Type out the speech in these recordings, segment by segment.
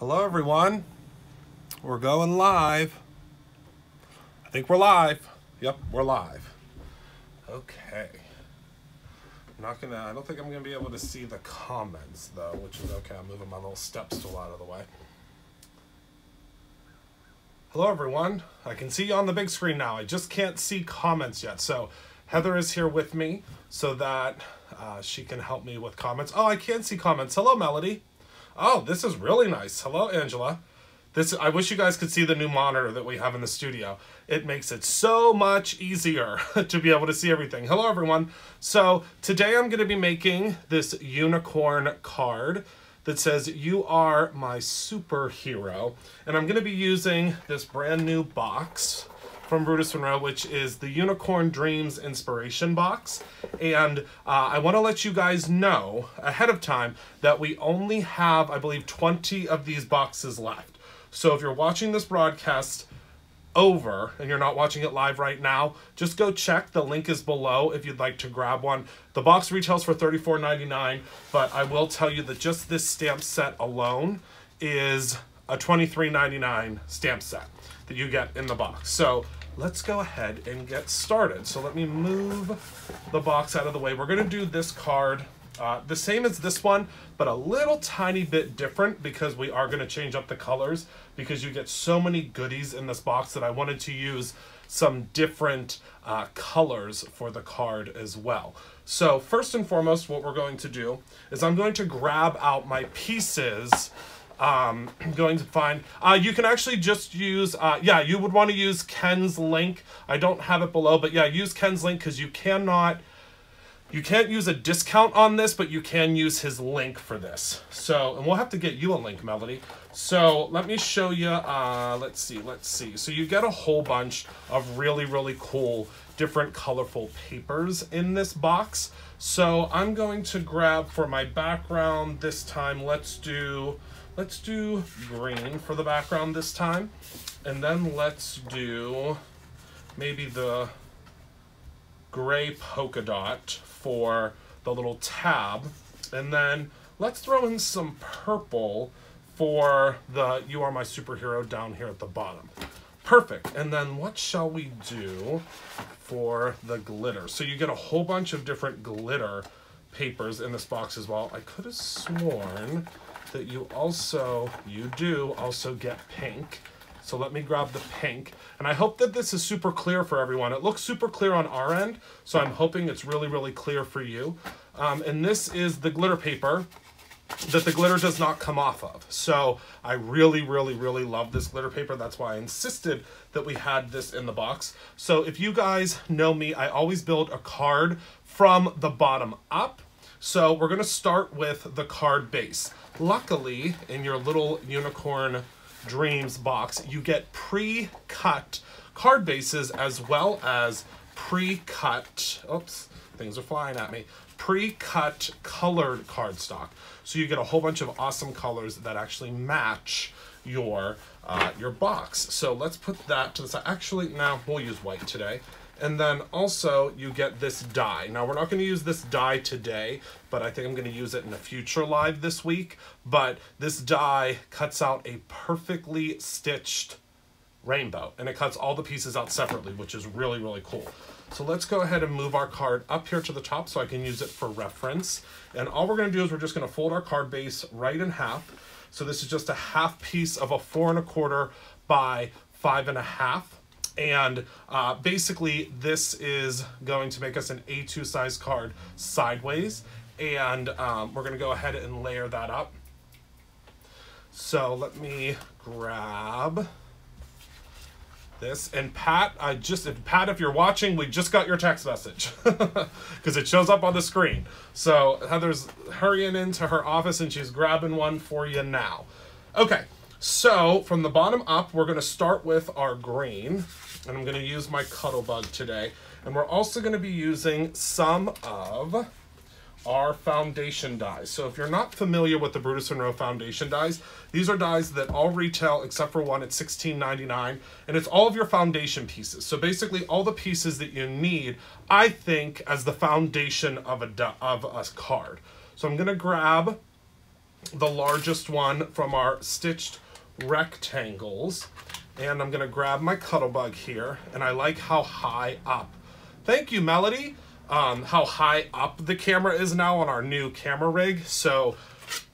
Hello everyone. We're going live. I think we're live. Yep, we're live. Okay. I don't think I'm gonna be able to see the comments though, which is okay. I'm moving my little step stool out of the way. Hello everyone. I can see you on the big screen now. I just can't see comments yet. So Heather is here with me so that she can help me with comments. Oh, I can see comments. Hello, Melody. Oh, this is really nice. Hello, Angela. I wish you guys could see the new monitor that we have in the studio. It makes it so much easier to be able to see everything. Hello, everyone. So today I'm going to be making this unicorn card that says, "You are my superhero." And I'm going to be using this brand new box from Brutus Monroe, which is the Unicorn Dreams Inspiration Box. And I want to let you guys know ahead of time that we only have, I believe, 20 of these boxes left. So if you're watching this broadcast over and you're not watching it live right now, just go check. The link is below if you'd like to grab one. The box retails for $34.99, but I will tell you that just this stamp set alone is a $23.99 stamp set that you get in the box. So let's go ahead and get started. So let me move the box out of the way. We're going to do this card the same as this one, but a little tiny bit different because we are going to change up the colors because you get so many goodies in this box that I wanted to use some different colors for the card as well. So first and foremost, what we're going to do is I'm going to grab out my pieces. I'm going to find, you can actually just use, you would want to use Ken's link. I don't have it below, but yeah, use Ken's link because you can't use a discount on this, but you can use his link for this. So, and we'll have to get you a link, Melody. So let me show you, let's see. So you get a whole bunch of really, really cool, different colorful papers in this box. So I'm going to grab for my background this time, let's do green for the background this time. And then let's do maybe the gray polka dot for the little tab. And then let's throw in some purple for the "You Are My Superhero" down here at the bottom. Perfect. And then what shall we do for the glitter? So you get a whole bunch of different glitter papers in this box as well. I could have sworn that you do also get pink. So let me grab the pink. And I hope that this is super clear for everyone. It looks super clear on our end, so I'm hoping it's really, really clear for you. And this is the glitter paper that the glitter does not come off of. So I really, really, really love this glitter paper. That's why I insisted that we had this in the box. So if you guys know me, I always build a card from the bottom up. So we're going to start with the card base. Luckily, in your little Unicorn Dreams box, you get pre-cut card bases as well as pre-cut, oops, things are flying at me, pre-cut colored cardstock. So you get a whole bunch of awesome colors that actually match your box. So let's put that to the side. Actually, now we'll use white today. And then also you get this die. Now we're not going to use this die today, but I think I'm going to use it in a future live this week. But this die cuts out a perfectly stitched rainbow, and it cuts all the pieces out separately, which is really, really cool. So let's go ahead and move our card up here to the top so I can use it for reference. And all we're going to do is we're just going to fold our card base right in half. So this is just a half piece of a 4 1/4 by 5 1/2. And basically this is going to make us an A2 size card sideways. And we're going to go ahead and layer that up. So let me grab this. And Pat, if you're watching, we just got your text message because it shows up on the screen. So Heather's hurrying into her office and she's grabbing one for you now. Okay. So from the bottom up, we're going to start with our green, and I'm going to use my Cuttlebug today. And we're also going to be using some of our foundation dies. So if you're not familiar with the Brutus Monroe foundation dies, these are dies that all retail except for one at $16.99, and it's all of your foundation pieces. So basically all the pieces that you need, I think, as the foundation of a card. So I'm going to grab the largest one from our stitched rectangles. And I'm gonna grab my Cuttlebug here, and I like how high up. Thank you, Melody. How high up the camera is now on our new camera rig, so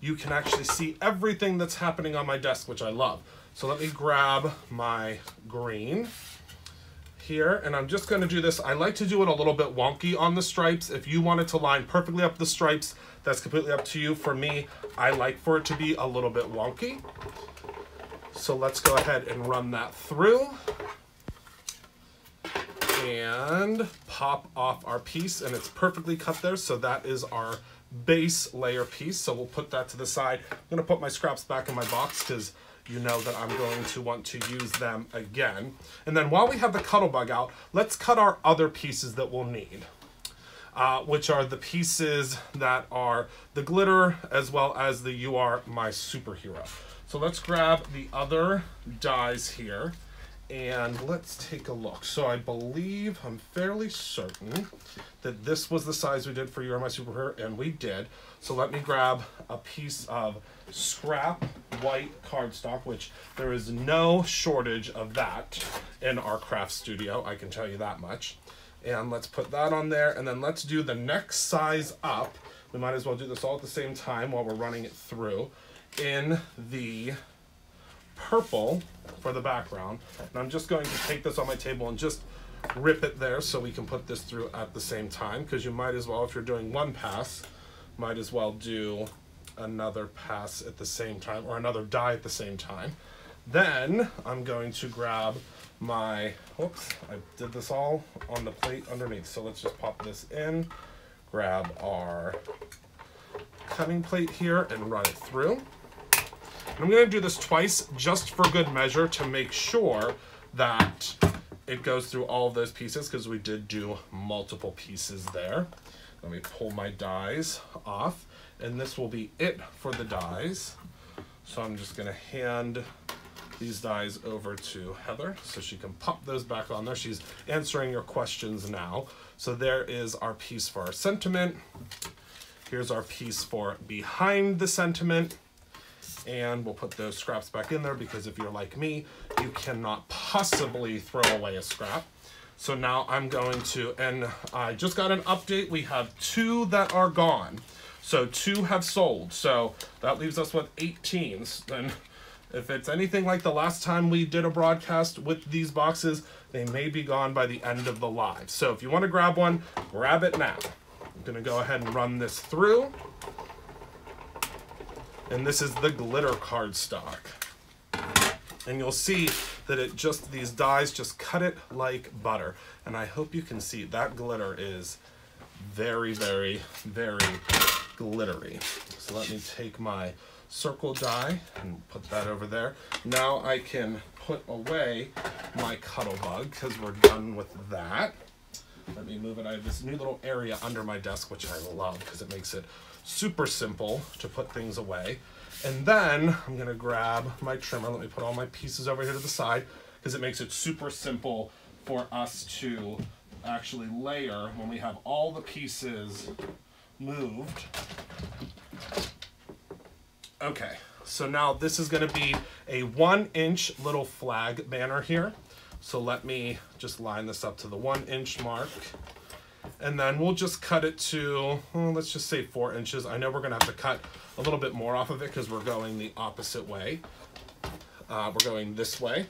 you can actually see everything that's happening on my desk, which I love. So let me grab my green here, and I'm just gonna do this. I like to do it a little bit wonky on the stripes. If you want it to line perfectly up the stripes, that's completely up to you. For me, I like for it to be a little bit wonky. So let's go ahead and run that through and pop off our piece, and it's perfectly cut there. So that is our base layer piece. So we'll put that to the side. I'm gonna put my scraps back in my box because you know that I'm going to want to use them again. And then while we have the Cuttlebug out, let's cut our other pieces that we'll need, which are the pieces that are the glitter as well as the You Are My Superhero. So let's grab the other dies here and let's take a look. So I believe, I'm fairly certain that this was the size we did for You Are My Superhero, and we did. So let me grab a piece of scrap white cardstock, which there is no shortage of that in our craft studio, I can tell you that much. And let's put that on there, and then let's do the next size up. We might as well do this all at the same time while we're running it through in the purple for the background. And I'm just going to take this on my table and just rip it there so we can put this through at the same time, because you might as well, if you're doing one pass, might as well do another pass at the same time, or another die at the same time. Then I'm going to grab my, whoops, I did this all on the plate underneath. So let's just pop this in, grab our cutting plate here and run it through. And I'm gonna do this twice just for good measure to make sure that it goes through all of those pieces, because we did do multiple pieces there. Let me pull my dies off, and this will be it for the dies. So I'm just gonna hand these dies over to Heather so she can pop those back on there. She's answering your questions now. So there is our piece for our sentiment. Here's our piece for behind the sentiment. And we'll put those scraps back in there, because if you're like me, you cannot possibly throw away a scrap. So now I'm going to, and I just got an update. We have 2 that are gone. So 2 have sold. So that leaves us with 18. Then if it's anything like the last time we did a broadcast with these boxes, they may be gone by the end of the live. So if you want to grab one, grab it now. I'm gonna go ahead and run this through. And this is the glitter cardstock. And you'll see that it just, these dies just cut it like butter. And I hope you can see that glitter is very, very, very glittery. So let me take my circle die and put that over there. Now I can put away my Cuttlebug because we're done with that. Let me move it. I have this new little area under my desk, which I love because it makes it super simple to put things away. And then I'm gonna grab my trimmer. Let me put all my pieces over here to the side because it makes it super simple for us to actually layer when we have all the pieces moved. Okay, so now this is gonna be a 1-inch little flag banner here. So let me just line this up to the 1-inch mark. And then we'll just cut it to, well, let's just say 4 inches. I know we're gonna have to cut a little bit more off of it because we're going the opposite way. We're going this way.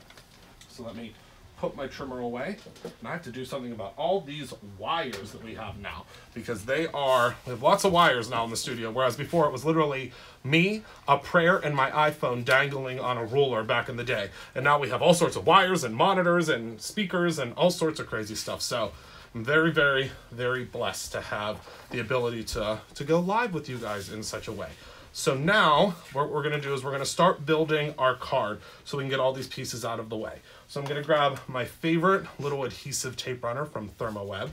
So let me put my trimmer away. And I have to do something about all these wires that we have now, because we have lots of wires now in the studio, whereas before it was literally me, a prayer, and my iPhone dangling on a ruler back in the day. And now we have all sorts of wires and monitors and speakers and all sorts of crazy stuff. So I'm very, very, very blessed to have the ability to go live with you guys in such a way. So now what we're gonna do is we're gonna start building our card so we can get all these pieces out of the way. So I'm gonna grab my favorite little adhesive tape runner from ThermoWeb,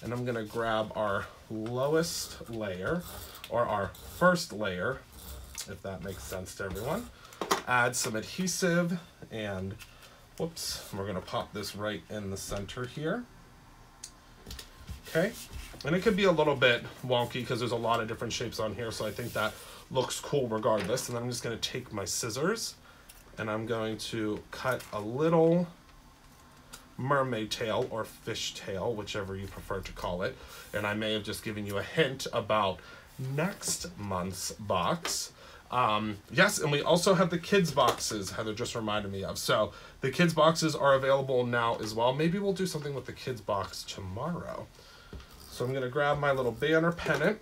and I'm gonna grab our lowest layer, or our first layer, if that makes sense to everyone. Add some adhesive, and whoops, we're gonna pop this right in the center here. Okay, and it could be a little bit wonky because there's a lot of different shapes on here, so I think that looks cool regardless. And then I'm just going to take my scissors and I'm going to cut a little mermaid tail or fish tail, whichever you prefer to call it. And I may have just given you a hint about next month's box. Yes, and we also have the kids boxes Heather just reminded me of. So the kids boxes are available now as well. Maybe we'll do something with the kids box tomorrow. So I'm going to grab my little banner pennant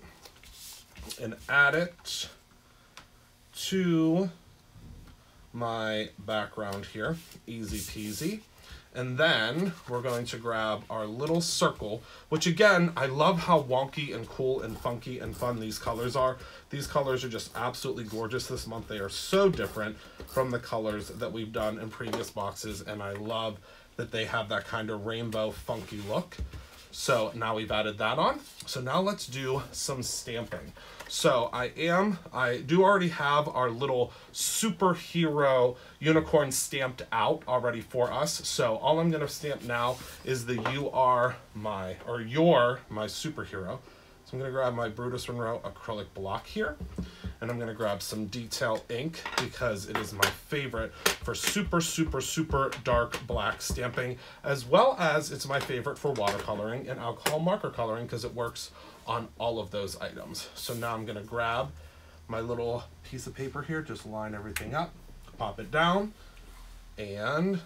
and add it to my background here. Easy peasy. And then we're going to grab our little circle, which again, I love how wonky and cool and funky and fun these colors are. These colors are just absolutely gorgeous this month. They are so different from the colors that we've done in previous boxes. And I love that they have that kind of rainbow funky look. So now we've added that on. So now let's do some stamping. So I do already have our little superhero unicorn stamped out already for us. So all I'm gonna stamp now is the you're my superhero. So I'm gonna grab my Brutus Monroe acrylic block here, and I'm gonna grab some detail ink because it is my favorite for super, super, super dark black stamping, as well as it's my favorite for watercoloring and alcohol marker coloring because it works on all of those items. So now I'm gonna grab my little piece of paper here, just line everything up, pop it down, and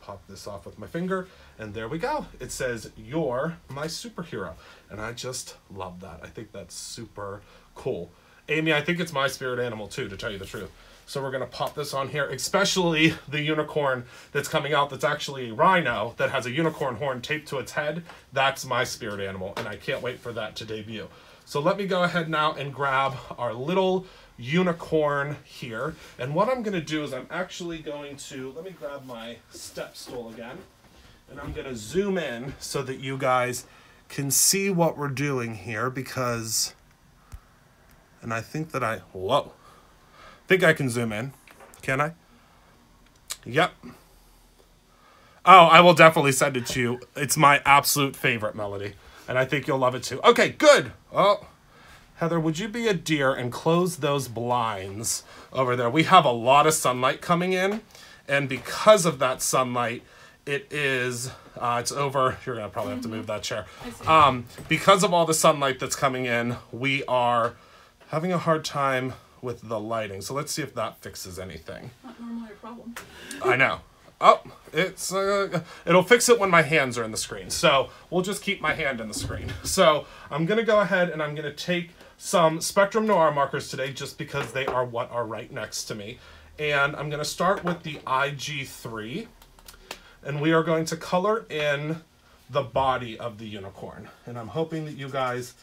pop this off with my finger, and there we go. It says, "You're my superhero." And I just love that. I think that's super cool. Amy, I think it's my spirit animal too, to tell you the truth. So we're gonna pop this on here, especially the unicorn that's coming out that's actually a rhino that has a unicorn horn taped to its head. That's my spirit animal, and I can't wait for that to debut. So let me go ahead now and grab our little unicorn here. And what I'm gonna do is I'm actually going to, let me grab my step stool again, and I'm gonna zoom in so that you guys can see what we're doing here because, and I think that whoa. I think I can zoom in. Can I? Yep. Oh, I will definitely send it to you. It's my absolute favorite, Melody. And I think you'll love it too. Okay, good. Oh, Heather, would you be a dear and close those blinds over there? We have a lot of sunlight coming in. And because of that sunlight, it's over. You're going to probably have to move that chair. Because of all the sunlight that's coming in, we are having a hard time with the lighting. So let's see if that fixes anything. Not normally a problem. I know. Oh, it'll fix it when my hands are in the screen. So we'll just keep my hand in the screen. So I'm going to go ahead and I'm going to take some Spectrum Noir markers today just because they are what are right next to me. And I'm going to start with the IG3. And we are going to color in the body of the unicorn. And I'm hoping that you guys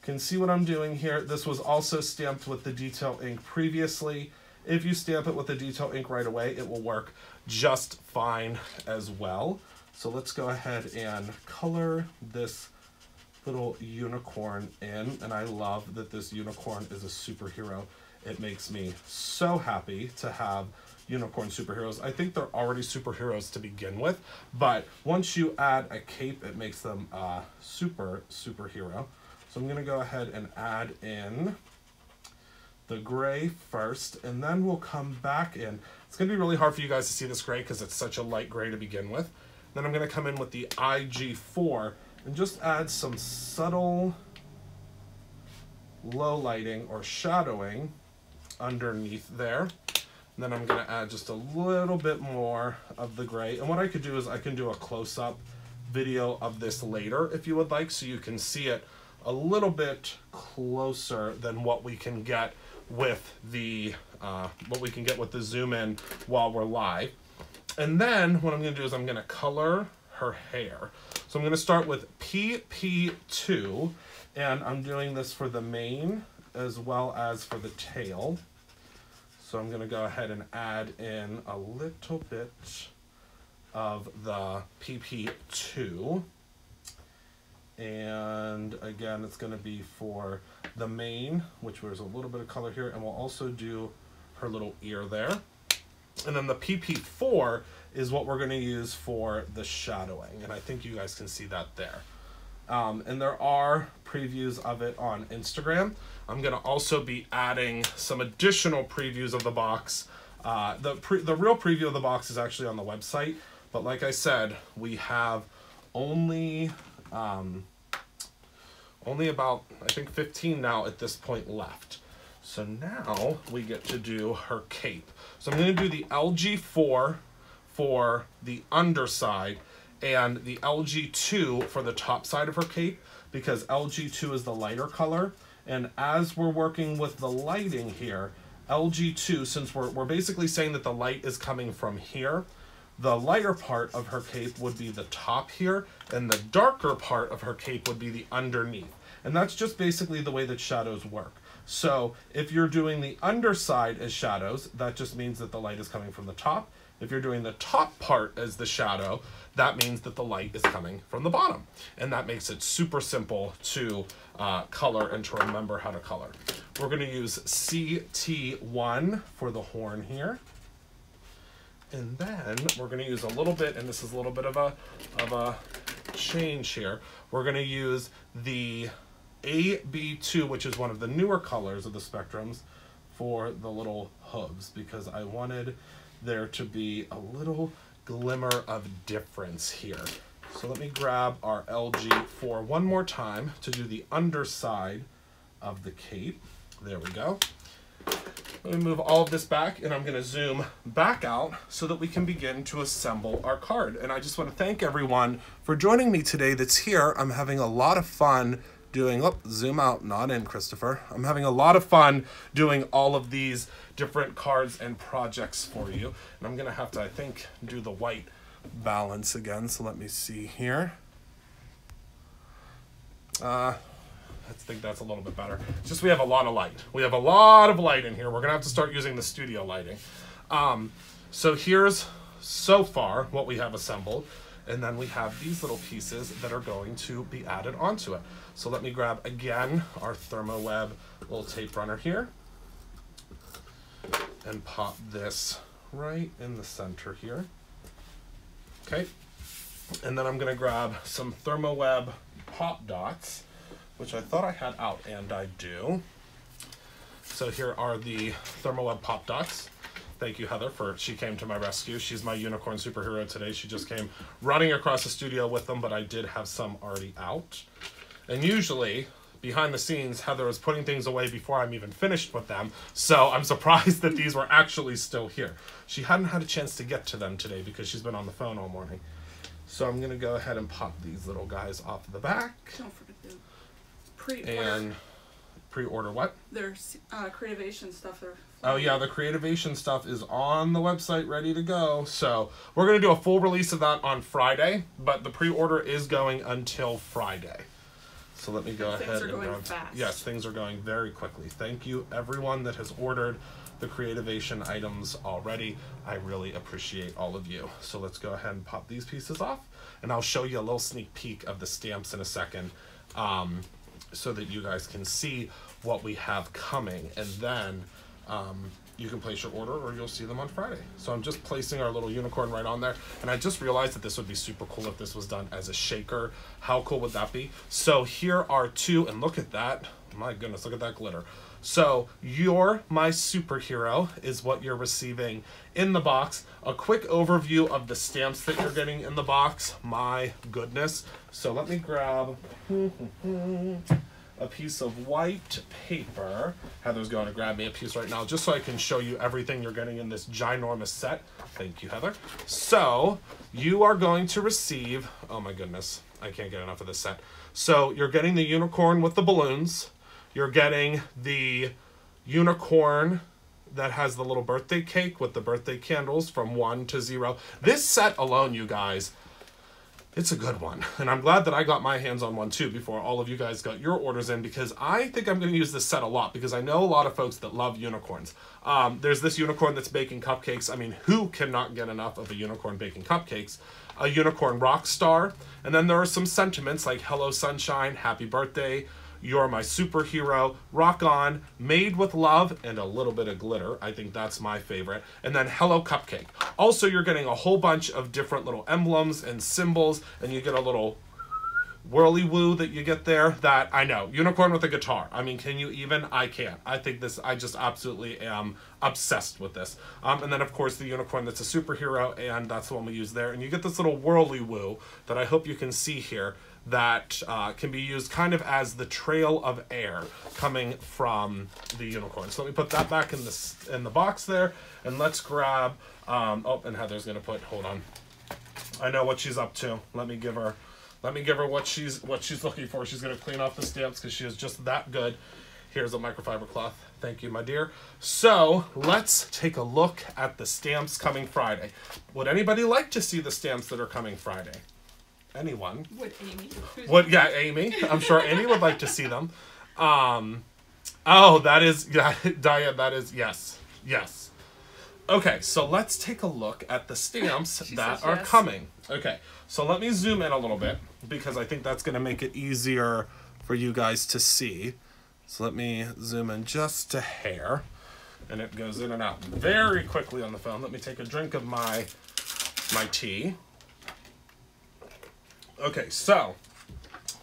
can see what I'm doing here. This was also stamped with the detail ink previously. If you stamp it with the detail ink right away, it will work just fine as well. So let's go ahead and color this little unicorn in. And I love that this unicorn is a superhero. It makes me so happy to have unicorn superheroes. I think they're already superheroes to begin with, but once you add a cape, it makes them a superhero. So I'm gonna go ahead and add in the gray first, and then we'll come back in. It's gonna be really hard for you guys to see this gray because it's such a light gray to begin with. Then I'm gonna come in with the IG4 and just add some subtle low lighting or shadowing underneath there. And then I'm gonna add just a little bit more of the gray. And what I could do is I can do a close-up video of this later if you would like, so you can see it a little bit closer than what we can get with the zoom in while we're live. And then what I'm going to do is I'm going to color her hair. So I'm going to start with PP2, and I'm doing this for the mane as well as for the tail. So I'm going to go ahead and add in a little bit of the PP2. And again, it's going to be for the mane, which was a little bit of color here, and we'll also do her little ear there. And then the PP4 is what we're going to use for the shadowing, and I think you guys can see that there. And there are previews of it on Instagram. I'm going to also be adding some additional previews of the box. The real preview of the box is actually on the website, but like I said, we have only about, I think, 15 now at this point left. So now we get to do her cape. So I'm going to do the LG4 for the underside and the LG2 for the top side of her cape, because LG2 is the lighter color. And as we're working with the lighting here, LG2, since we're basically saying that the light is coming from here, the lighter part of her cape would be the top here, and the darker part of her cape would be the underneath. And that's just basically the way that shadows work. So if you're doing the underside as shadows, that just means that the light is coming from the top. If you're doing the top part as the shadow, that means that the light is coming from the bottom. And that makes it super simple to color and to remember how to color. We're going to use CT1 for the horn here. And then we're going to use a little bit, and this is a little bit of a change here. We're going to use the AB2, which is one of the newer colors of the Spectrums, for the little hooves, because I wanted there to be a little glimmer of difference here. So let me grab our LG4 one more time to do the underside of the cape. There we go. Let me move all of this back, and I'm going to zoom back out so that we can begin to assemble our card. And I just want to thank everyone for joining me today that's here. I'm having a lot of fun doing, zoom out, not in, Christopher. I'm having a lot of fun doing all of these different cards and projects for you. And I'm going to have to, I think, do the white balance again. So let me see here. I think that's a little bit better. It's just we have a lot of light. We have a lot of light in here. We're going to have to start using the studio lighting. So here's so far what we have assembled. And then we have these little pieces that are going to be added onto it. So let me grab, again, our ThermoWeb little tape runner here. And pop this right in the center here. Okay. And then I'm going to grab some ThermoWeb Pop Dots, which I thought I had out, and I do. So here are the ThermoWeb Pop Dots. Thank you, Heather, she came to my rescue. She's my unicorn superhero today. She just came running across the studio with them, but I did have some already out. And usually, behind the scenes, Heather is putting things away before I'm even finished with them, so I'm surprised that these were actually still here. She hadn't had a chance to get to them today because she's been on the phone all morning. So I'm going to go ahead and pop these little guys off the back. Don't forget the pre-order. And pre-order what? There's Creativation stuff there. Oh yeah, the Creativation stuff is on the website ready to go. So we're going to do a full release of that on Friday, but the pre-order is going until Friday. So let me go ahead and things are going fast. Yes, things are going very quickly. Thank you everyone that has ordered the Creativation items already. I really appreciate all of you. So let's go ahead and pop these pieces off, and I'll show you a little sneak peek of the stamps in a second, so that you guys can see what we have coming, and then you can place your order or you'll see them on Friday. So I'm just placing our little unicorn right on there, and I just realized that this would be super cool if this was done as a shaker. How cool would that be? So here are two, and look at that. My goodness, look at that glitter. So You're My Superhero is what you're receiving in the box. A quick overview of the stamps that you're getting in the box. My goodness. So let me grab a piece of white paper. Heather's going to grab me a piece right now just so I can show you everything you're getting in this ginormous set. Thank you, Heather. So you are going to receive, oh my goodness, I can't get enough of this set. So you're getting the unicorn with the balloons. You're getting the unicorn that has the little birthday cake with the birthday candles from 1 to 0. This set alone, you guys, it's a good one. And I'm glad that I got my hands on one too before all of you guys got your orders in, because I think I'm going to use this set a lot because I know a lot of folks that love unicorns. There's this unicorn that's baking cupcakes. I mean, who cannot get enough of a unicorn baking cupcakes? A unicorn rock star. And then there are some sentiments like Hello Sunshine, Happy Birthday, You're My Superhero, Rock On, Made with Love, and a little bit of glitter. I think that's my favorite. And then Hello Cupcake. Also, you're getting a whole bunch of different little emblems and symbols, and you get a little whirly woo that you get there, that I know. Unicorn with a guitar. I mean, can you even? I can't. I think this, I just absolutely am obsessed with this. And then, of course, the unicorn that's a superhero, and that's the one we use there. And you get this little whirly woo that I hope you can see here that can be used kind of as the trail of air coming from the unicorn. So let me put that back in the box there, and let's grab, oh, and Heather's going to put, hold on. I know what she's up to. Let me give her what she's looking for. She's going to clean off the stamps because she is just that good. Here's a microfiber cloth. Thank you, my dear. So let's take a look at the stamps coming Friday. Would anybody like to see the stamps that are coming Friday? Anyone? Would Amy? Yeah, Amy. I'm sure Amy would like to see them. Oh, that is, yeah, Diane, that is, yes. Okay, so let's take a look at the stamps that are coming. Okay, so let me zoom in a little bit because I think that's going to make it easier for you guys to see. So let me zoom in just a hair, and it goes in and out very quickly on the phone. Let me take a drink of my tea. Okay, so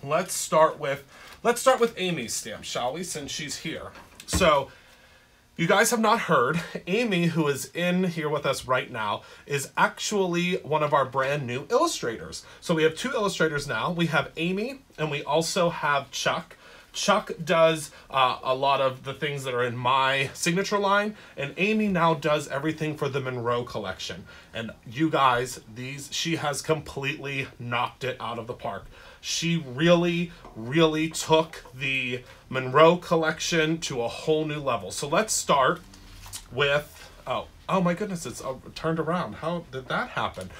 let's start with Amy's stamp, shall we, since she's here. So you guys have not heard, Amy, who is in here with us right now, is actually one of our brand new illustrators. So we have 2 illustrators now. We have Amy, and we also have Chuck. Chuck does a lot of the things that are in my signature line, and Amy now does everything for the Monroe collection. And you guys, she has completely knocked it out of the park. She really, really took the Monroe collection to a whole new level. So let's start with, oh my goodness, it's turned around. How did that happen?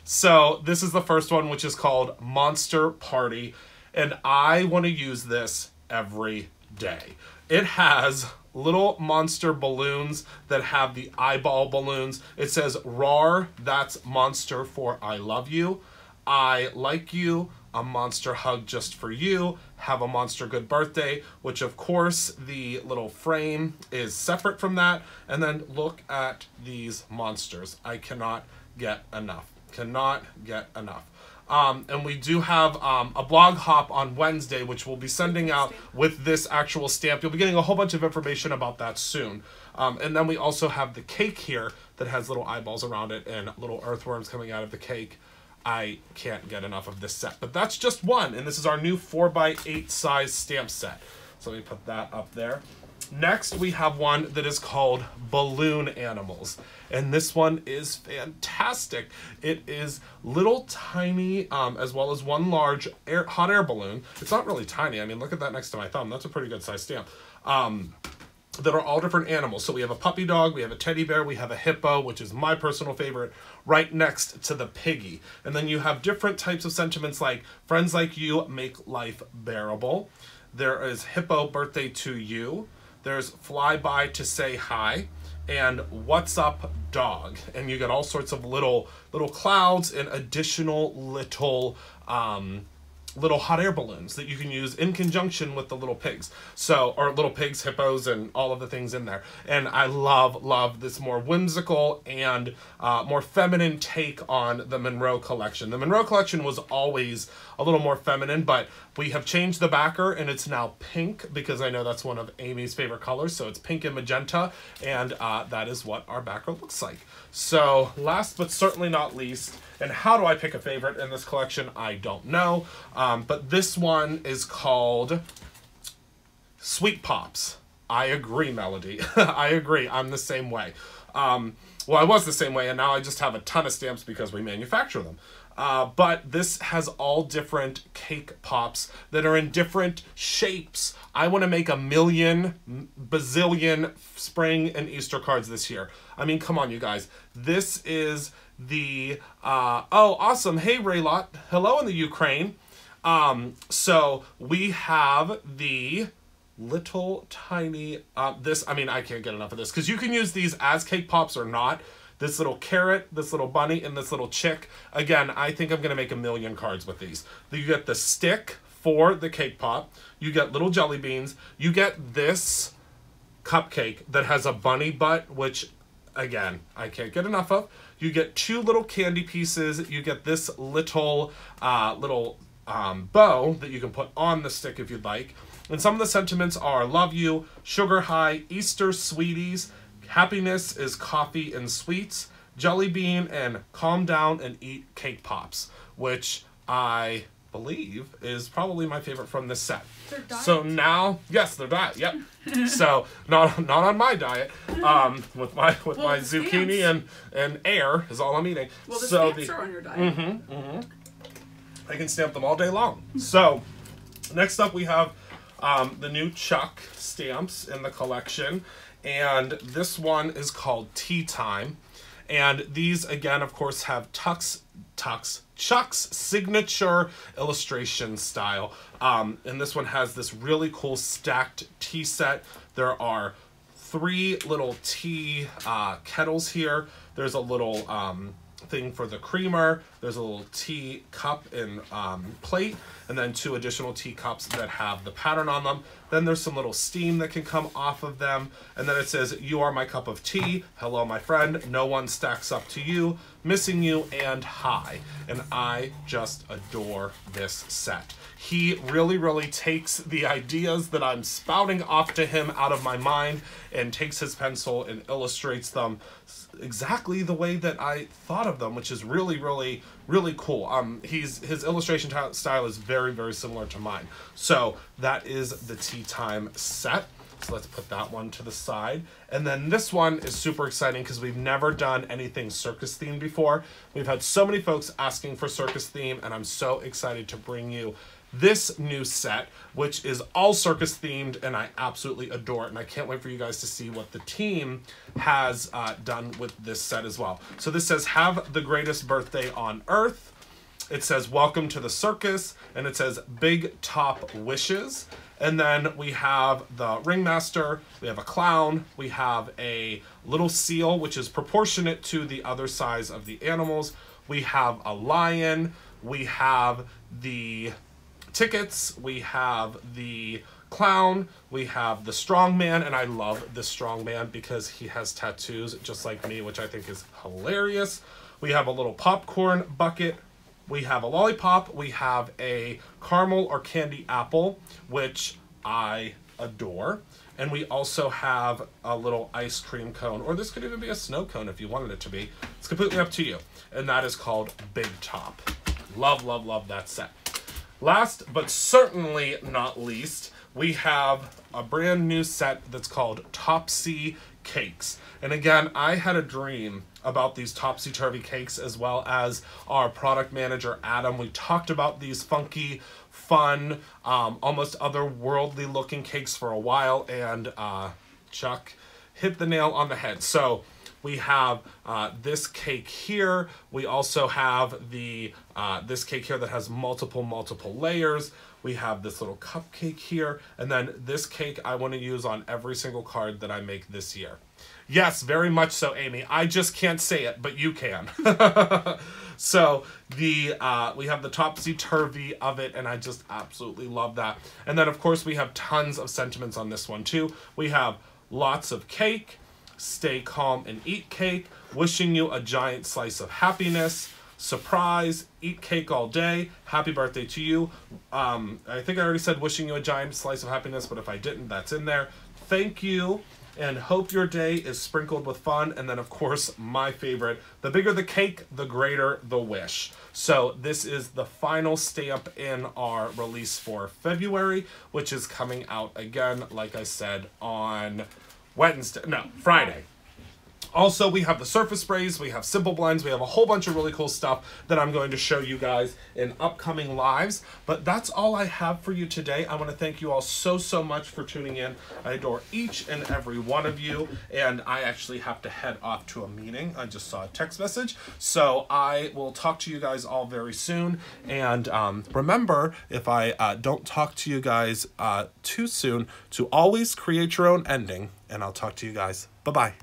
So this is the first one, which is called Monster Party. And I want to use this every day. It has little monster balloons that have the eyeball balloons. It says RAR, that's monster for I love you. I like you, a monster hug just for you. Have a monster good birthday, which of course the little frame is separate from that. And then look at these monsters. I cannot get enough. Cannot get enough. And we do have a blog hop on Wednesday, which we'll be sending out with this actual stamp. You'll be getting a whole bunch of information about that soon. And then we also have the cake here that has little eyeballs around it and little earthworms coming out of the cake. I can't get enough of this set. But that's just one, and this is our new 4x8 size stamp set. So let me put that up there. Next, we have one that is called Balloon Animals. And this one is fantastic. It is little tiny, as well as one large hot air balloon. It's not really tiny. I mean, look at that next to my thumb. That's a pretty good size stamp. That are all different animals. So we have a puppy dog, we have a teddy bear, we have a hippo, which is my personal favorite, right next to the piggy. And then you have different types of sentiments like friends like you make life bearable. There is hippo birthday to you. There's fly by to say hi, and what's up dog. And you get all sorts of little clouds and additional little hot air balloons that you can use in conjunction with the little pigs. So, or little pigs, hippos, and all of the things in there. And I love this more whimsical and more feminine take on the Monroe collection. The Monroe collection was always a little more feminine, but we have changed the backer and it's now pink because I know that's one of Amy's favorite colors. So it's pink and magenta, and that is what our backer looks like. So last but certainly not least, and how do I pick a favorite in this collection? I don't know. But this one is called Sweet Pops. I agree, Melody. I agree. I'm the same way. Well, I was the same way, and now I just have a ton of stamps because we manufacture them. But this has all different cake pops that are in different shapes. I want to make a million, bazillion spring and Easter cards this year. I mean, come on, you guys. This is the, oh, awesome. Hey, Raylot. Hello in the Ukraine. So we have the little tiny, this, I mean, I can't get enough of this because you can use these as cake pops or not. This little carrot, this little bunny, and this little chick. Again, I think I'm going to make a million cards with these. You get the stick for the cake pop. You get little jelly beans. You get this cupcake that has a bunny butt, which, again, I can't get enough of. You get 2 little candy pieces. You get this little bow that you can put on the stick if you'd like. And some of the sentiments are love you, sugar high, Easter sweeties, happiness is coffee and sweets, jelly bean, and calm down and eat cake pops, which I believe is probably my favorite from this set. Their diet? So now, yes, they're diet. Yep. So not on my diet. With my zucchini and air is all I'm eating. Well, the so stamps are on your diet. I can stamp them all day long. So next up we have the new Chuck stamps in the collection, and this one is called Tea Time. And these, again, of course, have Chuck's signature illustration style. And this one has this really cool stacked tea set. There are 3 little tea kettles here. There's a little thing for the creamer. There's a little tea cup and plate, and then 2 additional teacups that have the pattern on them. Then there's some little steam that can come off of them, and then it says, "You are my cup of tea. Hello, my friend. No one stacks up to you. Missing you and hi." And I just adore this set. He really, really takes the ideas that I'm spouting off to him out of my mind and takes his pencil and illustrates them exactly the way that I thought of them, which is really, really, really cool. His illustration style is very, very similar to mine. So that is the Tea Time set. So let's put that one to the side. And then this one is super exciting because we've never done anything circus themed before. We've had so many folks asking for circus theme, and I'm so excited to bring you this new set, which is all circus themed, and I absolutely adore it. And I can't wait for you guys to see what the team has done with this set as well. So this says, "Have the greatest birthday on earth." It says, "Welcome to the circus," and it says, "Big top wishes." And then we have the ringmaster, we have a clown, we have a little seal, which is proportionate to the other size of the animals. We have a lion, we have the tickets, we have the clown, we have the strong man, and I love the strong man because he has tattoos just like me, which I think is hilarious. We have a little popcorn bucket, we have a lollipop, we have a caramel or candy apple, which I adore, and we also have a little ice cream cone, or this could even be a snow cone if you wanted it to be. It's completely up to you, and that is called Big Top. Love, love, love that set. Last but certainly not least, we have a brand new set that's called Topsy Cakes. And again, I had a dream about these topsy-turvy cakes, as well as our product manager, Adam. We talked about these funky, fun, almost otherworldly looking cakes for a while, and Chuck hit the nail on the head. So we have this cake here. We also have the this cake here that has multiple layers. We have this little cupcake here, and then this cake I want to use on every single card that I make this year. Yes, very much so, Amy. I just can't say it, but you can. So we have the topsy-turvy of it, and I just absolutely love that. And then, of course, we have tons of sentiments on this one, too. We have lots of cake, stay calm and eat cake, wishing you a giant slice of happiness, surprise, eat cake all day, happy birthday to you. I think I already said wishing you a giant slice of happiness, but if I didn't, that's in there. Thank you, and hope your day is sprinkled with fun. And then, of course, my favorite, the bigger the cake, the greater the wish. So this is the final stamp in our release for February, which is coming out again, like I said, on Friday. Also, we have the surface sprays, we have simple blends, we have a whole bunch of really cool stuff that I'm going to show you guys in upcoming lives. But that's all I have for you today. I want to thank you all so much for tuning in. I adore each and every one of you, and I actually have to head off to a meeting. I just saw a text message. So I will talk to you guys all very soon. And remember, if I don't talk to you guys too soon, to always create your own ending. And I'll talk to you guys. Bye-bye.